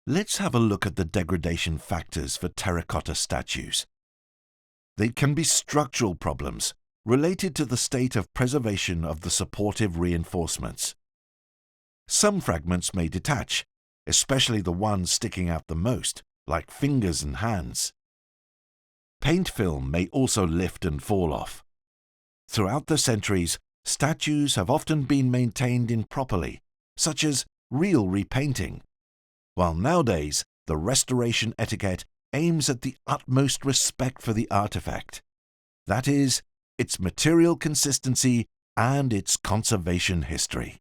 Let's have a look at the degradation factors for terracotta statues. They can be structural problems related to the state of preservation of the supportive reinforcements. Some fragments may detach, especially the ones sticking out the most, like fingers and hands. Paint film may also lift and fall off. Throughout the centuries, statues have often been maintained improperly, such as real repainting, while nowadays the restoration etiquette aims at the utmost respect for the artifact, that is, its material consistency and its conservation history.